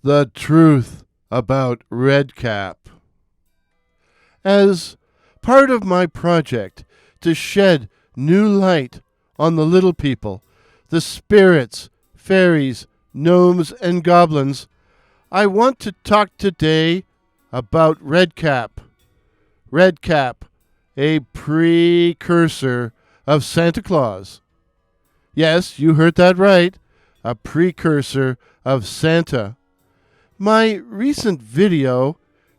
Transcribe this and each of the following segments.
The truth about Redcap. As part of my project to shed new light on the little people, the spirits, fairies, gnomes, and goblins, I want to talk today about Redcap. Redcap, a precursor of Santa Claus. Yes, you heard that right, a precursor of Santa. My recent video,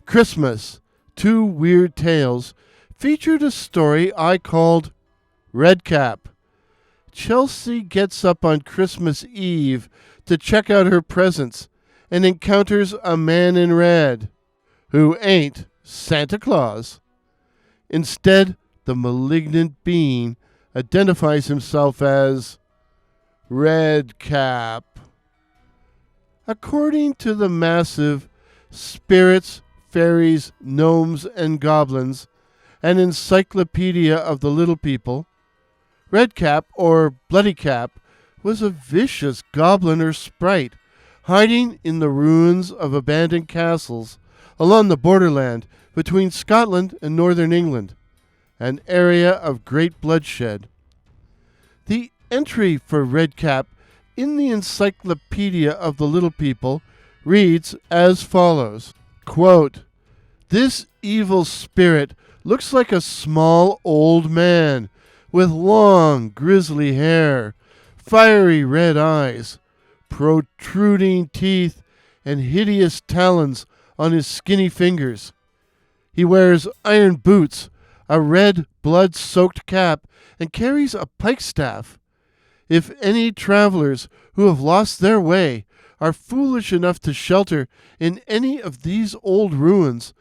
Xmas, Two Weird Tales, featured a story I called Redcap. Chelsea gets up on Christmas Eve to check out her presents and encounters a man in red, who ain't Santa Claus. Instead, the malignant being identifies himself as Redcap. According to the massive Spirits, Fairies, Gnomes, and Goblins, an Encyclopedia of the Little People, Redcap, or Bloody Cap, was a vicious goblin or sprite hiding in the ruins of abandoned castles along the borderland between Scotland and northern England, an area of great bloodshed. The entry for Redcap in the Encyclopedia of the Little People reads as follows, quote, "This evil spirit looks like a small old man with long grizzly hair, fiery red eyes, protruding teeth, and hideous talons on his skinny fingers. He wears iron boots, a red blood-soaked cap, and carries a pike staff. If any travelers who have lost their way are foolish enough to shelter in any of these old ruins,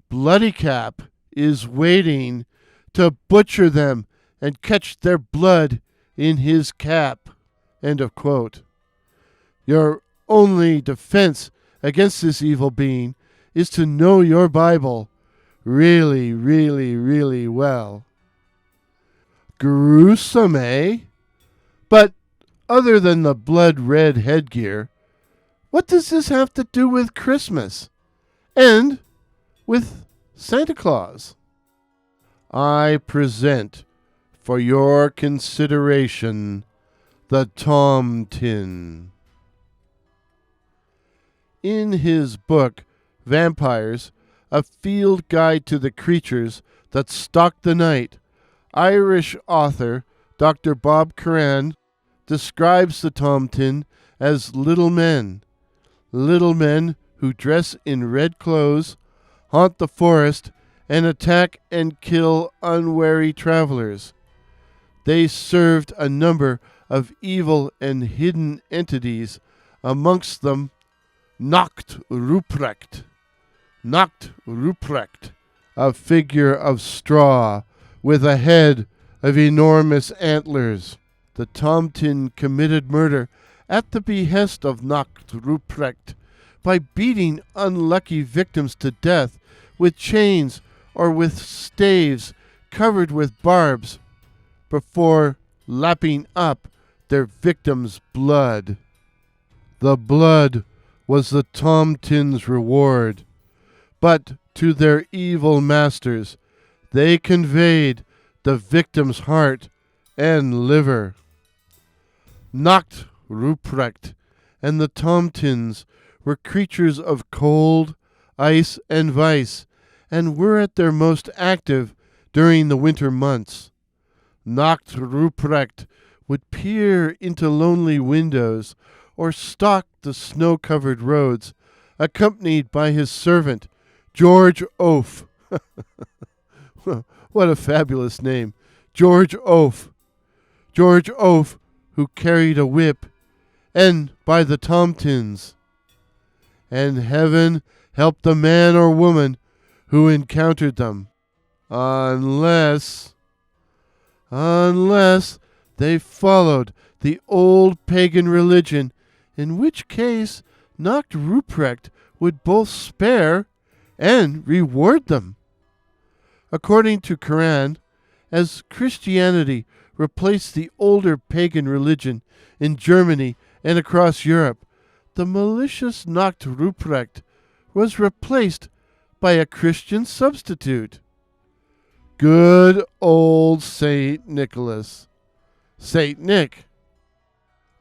Bloody Cap is waiting to butcher them and catch their blood in his cap." End of quote. Your only defense against this evil being is to know your Bible really, really, really well. Gruesome, eh? But other than the blood-red headgear, what does this have to do with Christmas and with Santa Claus? I present for your consideration the Tomtin. In his book, Vampires, a field guide to the creatures that stalk the night, Irish author Dr. Bob Curran describes the Tomtin as little men who dress in red clothes, haunt the forest, and attack and kill unwary travelers. They served a number of evil and hidden entities, amongst them Nacht Ruprecht. Nacht Ruprecht, a figure of straw with a head of enormous antlers. The Tomtin committed murder at the behest of Nacht Ruprecht by beating unlucky victims to death with chains or with staves covered with barbs before lapping up their victims' blood. The blood was the Tomtin's reward, but to their evil masters they conveyed the victim's heart and liver. Nacht Ruprecht and the Tomtins were creatures of cold, ice, and vice, and were at their most active during the winter months. Nacht Ruprecht would peer into lonely windows or stalk the snow-covered roads, accompanied by his servant, George Oaf. What a fabulous name, George Oaf. George Oaf, who carried a whip, and by the Tomtins. And heaven help the man or woman who encountered them, unless they followed the old pagan religion, in which case Nacht Ruprecht would both spare and reward them. According to Curran, as Christianity replaced the older pagan religion in Germany and across Europe, the malicious Nacht Ruprecht was replaced by a Christian substitute. Good old Saint Nicholas. Saint Nick.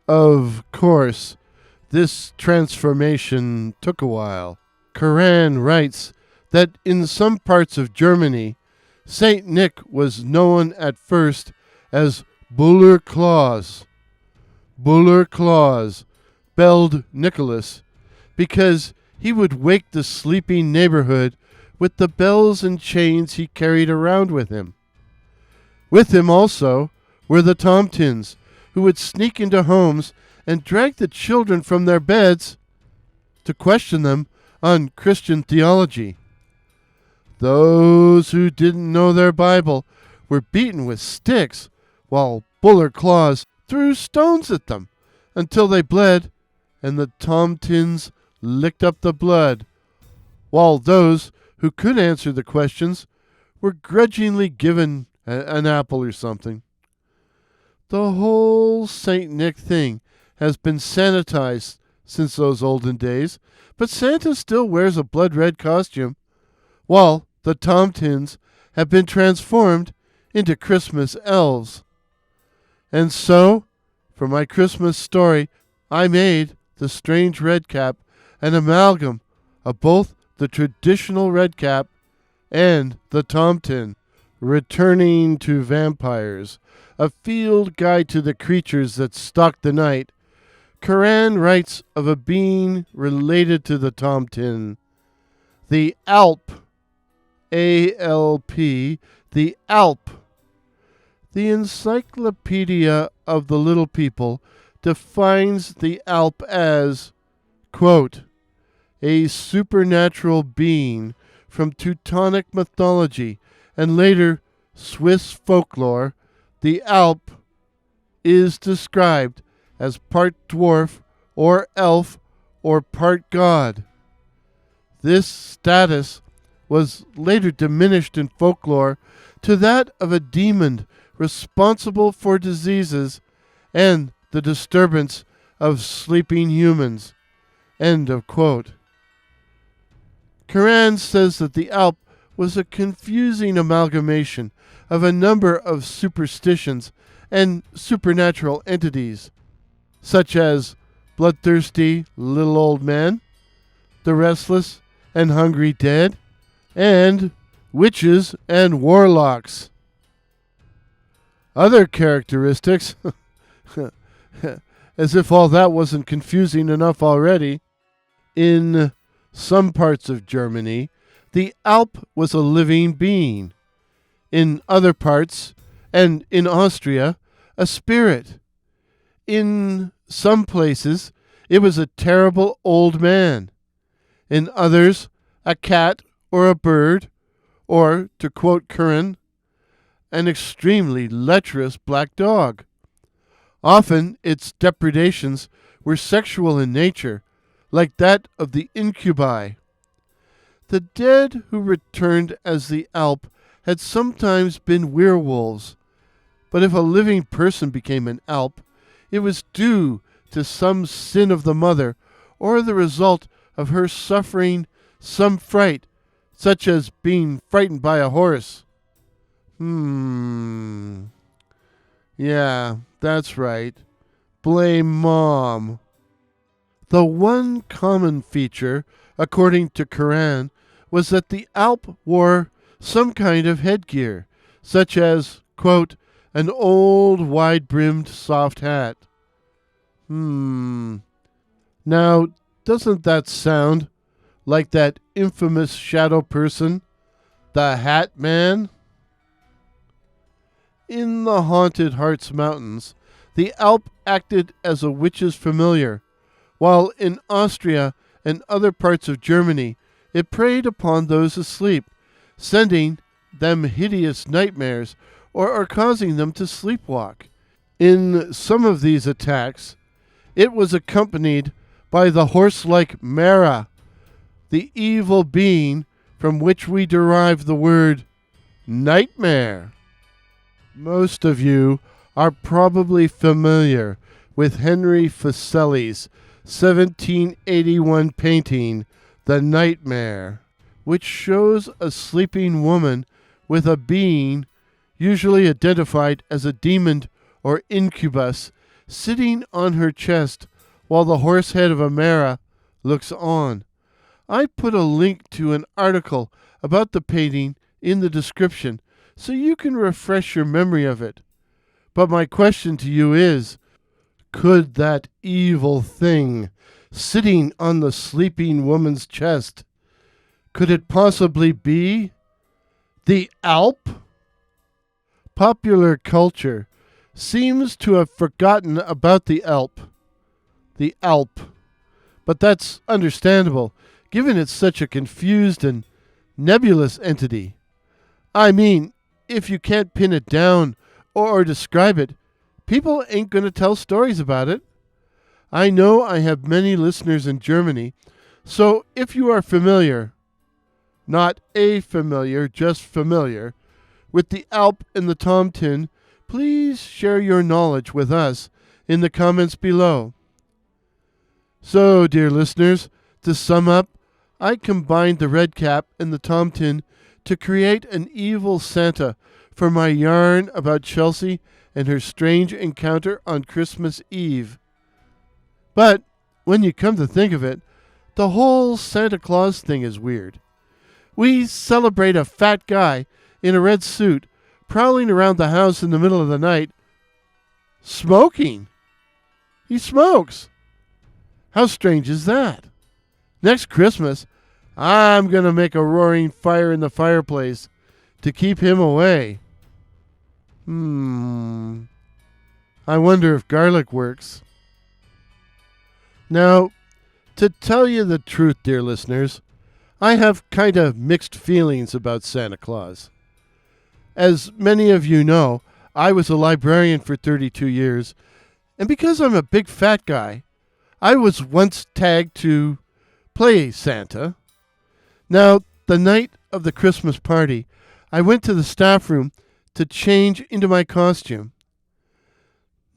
Of course, this transformation took a while. Curran writes that in some parts of Germany, Saint Nick was known at first as Buller Claus. Buller Claus, spelled Nicholas, because he would wake the sleeping neighborhood with the bells and chains he carried around with him. With him also were the Tomtins, who would sneak into homes and drag the children from their beds to question them on Christian theology. Those who didn't know their Bible were beaten with sticks, while Buller Claus threw stones at them until they bled, and the Tomtins licked up the blood, while those who could answer the questions were grudgingly given an apple or something. The whole Saint Nick thing has been sanitized since those olden days, but Santa still wears a blood-red costume, while the Tomtins have been transformed into Christmas elves. And so, for my Christmas story, I made the strange Redcap an amalgam of both the traditional Redcap and the Tomtin. Returning to Vampires, a field guide to the creatures that stalk the night, Curran writes of a being related to the Tomtin, the Alp, A-L-P, the Alp. The Encyclopedia of the Little People defines the Alp as, quote, a supernatural being from Teutonic mythology and later Swiss folklore. The Alp is described as part dwarf or elf or part god. This status was later diminished in folklore to that of a demon responsible for diseases and the disturbance of sleeping humans. End of quote. Curran says that the Alp was a confusing amalgamation of a number of superstitions and supernatural entities, such as bloodthirsty little old men, the restless and hungry dead, and witches and warlocks. Other characteristics, as if all that wasn't confusing enough already, in some parts of Germany, the Alp was a living being. In other parts, and in Austria, a spirit. In some places, it was a terrible old man. In others, a cat or a bird, or, to quote Curran, an extremely lecherous black dog. Often its depredations were sexual in nature, like that of the incubi. The dead who returned as the Alp had sometimes been werewolves, but if a living person became an Alp, it was due to some sin of the mother or the result of her suffering some fright, such as being frightened by a horse. Yeah, that's right. Blame Mom. The one common feature, according to Curran, was that the Alp wore some kind of headgear, such as, quote, an old wide-brimmed soft hat. Now, doesn't that sound like that infamous shadow person, the Hat Man? In the haunted Harz Mountains, the Alp acted as a witch's familiar, while in Austria and other parts of Germany it preyed upon those asleep, sending them hideous nightmares or causing them to sleepwalk. In some of these attacks, it was accompanied by the horse-like Mara, the evil being from which we derive the word nightmare. Most of you are probably familiar with Henry Fuseli's 1781 painting, The Nightmare, which shows a sleeping woman with a being, usually identified as a demon or incubus, sitting on her chest while the horse head of a mara looks on. I put a link to an article about the painting in the description so you can refresh your memory of it. But my question to you is, could that evil thing sitting on the sleeping woman's chest, could it possibly be the Alp? Popular culture seems to have forgotten about the Alp. The Alp. But that's understandable, given it's such a confused and nebulous entity. I mean, if you can't pin it down or describe it, people ain't going to tell stories about it. I know I have many listeners in Germany, so if you are familiar, not a familiar, just familiar, with the Alp and the Tomtin, please share your knowledge with us in the comments below. So, dear listeners, to sum up, I combined the Redcap and the Tomtin to create an evil Santa for my yarn about Chelsea and her strange encounter on Christmas Eve. But when you come to think of it, the whole Santa Claus thing is weird. We celebrate a fat guy in a red suit prowling around the house in the middle of the night, smoking. He smokes. How strange is that? Next Christmas, I'm going to make a roaring fire in the fireplace to keep him away. I wonder if garlic works. Now, to tell you the truth, dear listeners, I have kind of mixed feelings about Santa Claus. As many of you know, I was a librarian for 32 years, and because I'm a big fat guy, I was once tagged to play Santa. Now, the night of the Christmas party, I went to the staff room to change into my costume.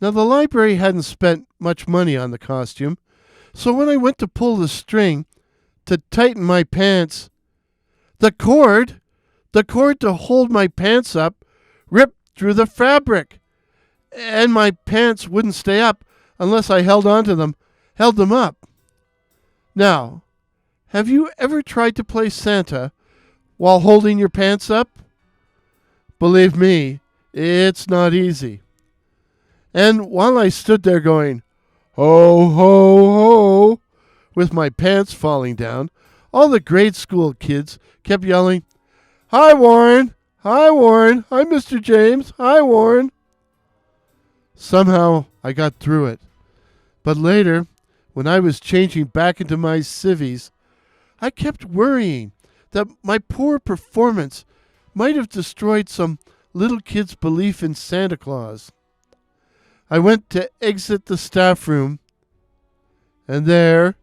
Now, the library hadn't spent much money on the costume, so when I went to pull the string to tighten my pants, the cord to hold my pants up ripped through the fabric, and my pants wouldn't stay up unless I held them up. Now, have you ever tried to play Santa while holding your pants up? Believe me, it's not easy. And while I stood there going, ho, ho, ho, with my pants falling down, all the grade school kids kept yelling, "Hi, Warren! Hi, Warren! Hi, Mr. James! Hi, Warren!" Somehow I got through it. But later, when I was changing back into my civvies, I kept worrying that my poor performance might have destroyed some little kid's belief in Santa Claus. I went to exit the staff room, and there,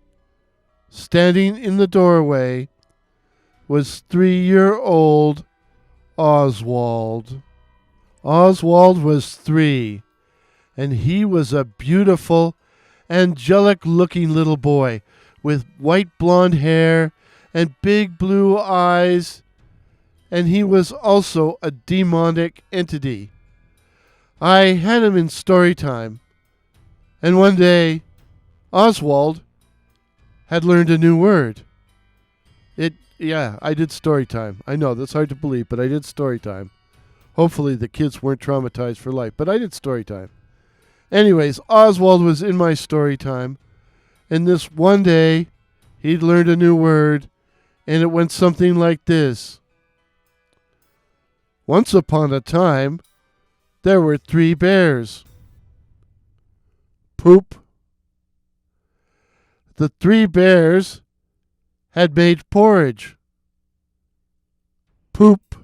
standing in the doorway, was 3-year-old Oswald. Oswald was 3, and he was a beautiful, angelic-looking little boy with white blonde hair and big blue eyes, and he was also a demonic entity. I had him in story time, and one day, Oswald had learned a new word. I did story time. I know, that's hard to believe, but I did story time. Hopefully the kids weren't traumatized for life, but I did story time. Anyways, Oswald was in my story time, and this one day, he'd learned a new word, and it went something like this. Once upon a time, there were 3 bears. Poop. The 3 bears had made porridge. Poop.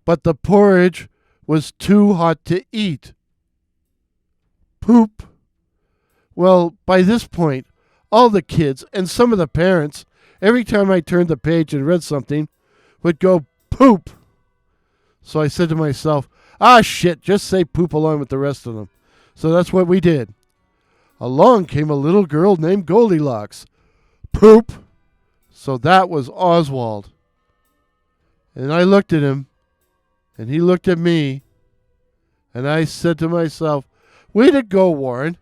But the porridge was too hot to eat. Poop. Well, by this point, all the kids and some of the parents, every time I turned the page and read something, would go poop. So I said to myself, shit, just say poop along with the rest of them. So that's what we did. Along came a little girl named Goldilocks. Poop! So that was Oswald. And I looked at him, and he looked at me, and I said to myself, way to go, Warren.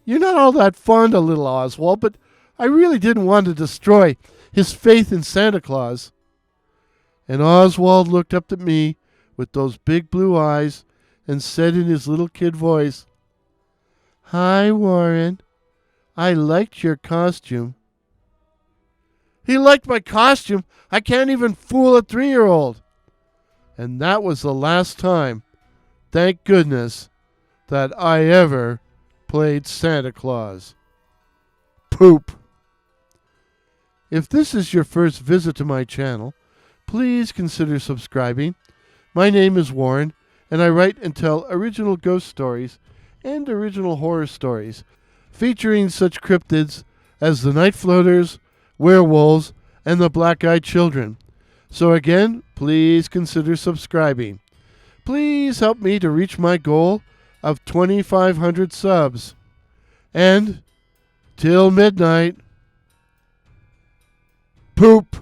You're not all that fond of little Oswald, but I really didn't want to destroy his faith in Santa Claus. And Oswald looked up at me with those big blue eyes and said in his little kid voice, "Hi, Warren. I liked your costume." He liked my costume. I can't even fool a 3-year-old. And that was the last time, thank goodness, that I ever played Santa Claus. Poop. If this is your first visit to my channel, please consider subscribing. My name is Warren, and I write and tell original ghost stories and original horror stories, featuring such cryptids as the Night Floaters, werewolves, and the black-eyed children. So again, please consider subscribing. Please help me to reach my goal of 2,500 subs. And till midnight, poop.